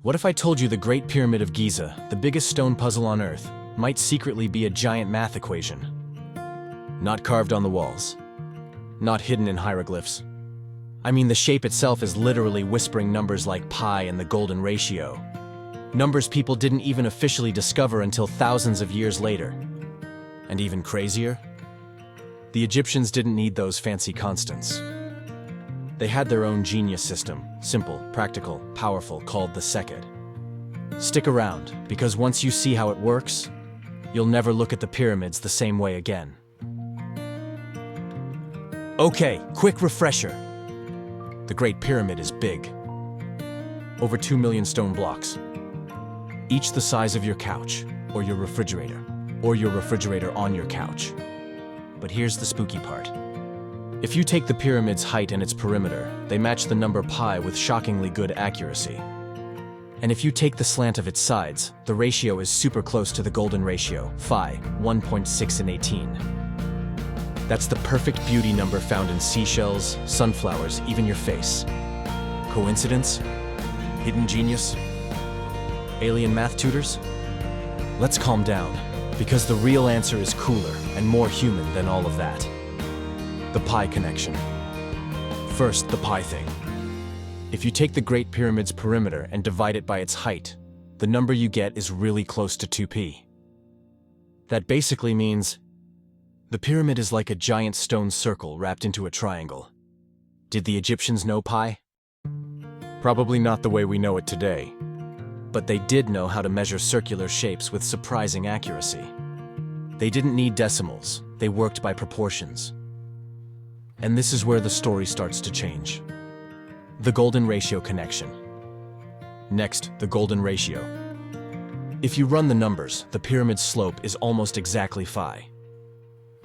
What if I told you the Great Pyramid of Giza, the biggest stone puzzle on Earth, might secretly be a giant math equation? Not carved on the walls. Not hidden in hieroglyphs. I mean, the shape itself is literally whispering numbers like pi and the golden ratio. Numbers people didn't even officially discover until thousands of years later. And even crazier? The Egyptians didn't need those fancy constants. They had their own genius system, simple, practical, powerful, called the Seked. Stick around, because once you see how it works, you'll never look at the pyramids the same way again. Okay, quick refresher. The Great Pyramid is big. Over 2 million stone blocks. Each the size of your couch, or your refrigerator on your couch. But here's the spooky part. If you take the pyramid's height and its perimeter, they match the number pi with shockingly good accuracy. And if you take the slant of its sides, the ratio is super close to the golden ratio, phi, 1.6 in 18. That's the perfect beauty number found in seashells, sunflowers, even your face. Coincidence? Hidden genius? Alien math tutors? Let's calm down, because the real answer is cooler and more human than all of that. The pi connection. First, the pi thing. If you take the Great Pyramid's perimeter and divide it by its height, the number you get is really close to 2p. That basically means the pyramid is like a giant stone circle wrapped into a triangle. Did the Egyptians know pi? Probably not the way we know it today. But they did know how to measure circular shapes with surprising accuracy. They didn't need decimals, they worked by proportions. And this is where the story starts to change. The golden ratio connection. Next, the golden ratio. If you run the numbers, the pyramid's slope is almost exactly phi.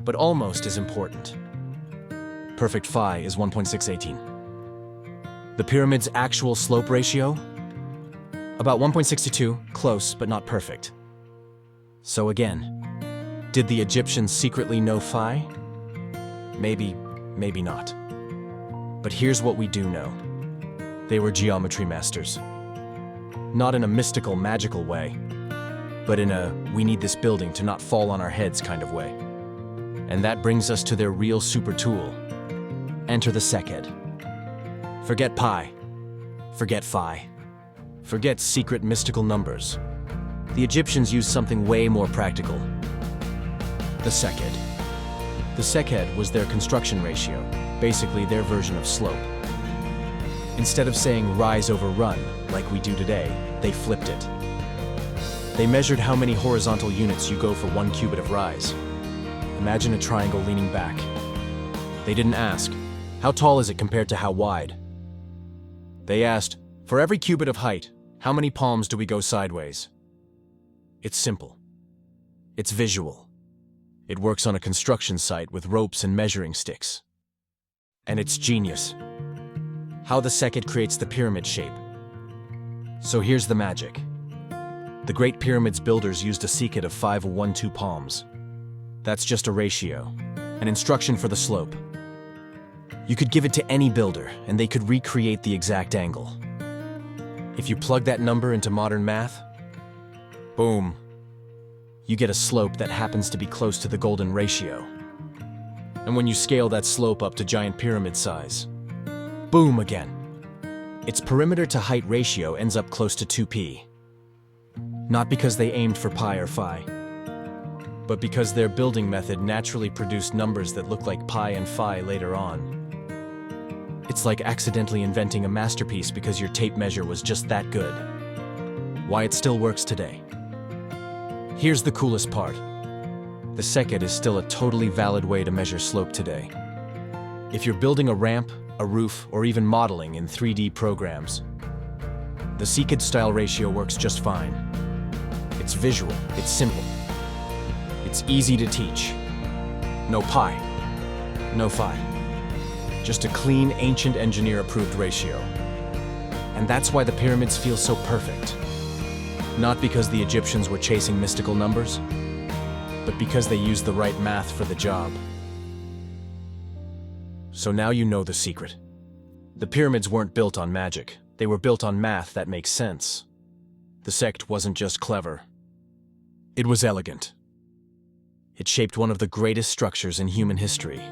But almost is important. Perfect phi is 1.618. The pyramid's actual slope ratio? About 1.62, close but not perfect. So again, did the Egyptians secretly know phi? Maybe not. But here's what we do know. They were geometry masters. Not in a mystical, magical way, but in a we need this building to not fall on our heads kind of way. And that brings us to their real super tool. Enter the Seked. Forget pi. Forget phi. Forget secret mystical numbers. The Egyptians used something way more practical. The Seked. The Seked was their construction ratio, basically their version of slope. Instead of saying rise over run, like we do today, they flipped it. They measured how many horizontal units you go for 1 cubit of rise. Imagine a triangle leaning back. They didn't ask, how tall is it compared to how wide? They asked, for every cubit of height, how many palms do we go sideways? It's simple. It's visual. It works on a construction site with ropes and measuring sticks. And it's genius. How the Seked creates the pyramid shape. So here's the magic. The Great Pyramid's builders used a Seked of 5:1 palms. That's just a ratio, an instruction for the slope. You could give it to any builder, and they could recreate the exact angle. If you plug that number into modern math, boom, you get a slope that happens to be close to the golden ratio. And when you scale that slope up to giant pyramid size, boom again. Its perimeter to height ratio ends up close to 2p. Not because they aimed for pi or phi, but because their building method naturally produced numbers that look like pi and phi later on. It's like accidentally inventing a masterpiece because your tape measure was just that good. Why it still works today. Here's the coolest part. The Seked is still a totally valid way to measure slope today. If you're building a ramp, a roof, or even modeling in 3D programs, the Seked style ratio works just fine. It's visual, it's simple. It's easy to teach. No pi, no phi. Just a clean, ancient engineer-approved ratio. And that's why the pyramids feel so perfect. Not because the Egyptians were chasing mystical numbers, but because they used the right math for the job. So now you know the secret. The pyramids weren't built on magic. They were built on math that makes sense. The sect wasn't just clever. It was elegant. It shaped one of the greatest structures in human history.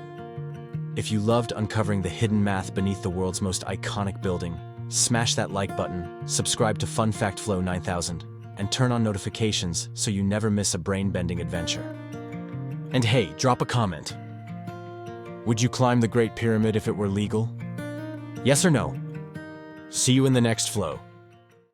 If you loved uncovering the hidden math beneath the world's most iconic building, smash that like button, subscribe to Fun Fact Flow 9000, and turn on notifications so you never miss a brain-bending adventure. And hey, drop a comment. Would you climb the Great Pyramid if it were legal? Yes or no? See you in the next flow.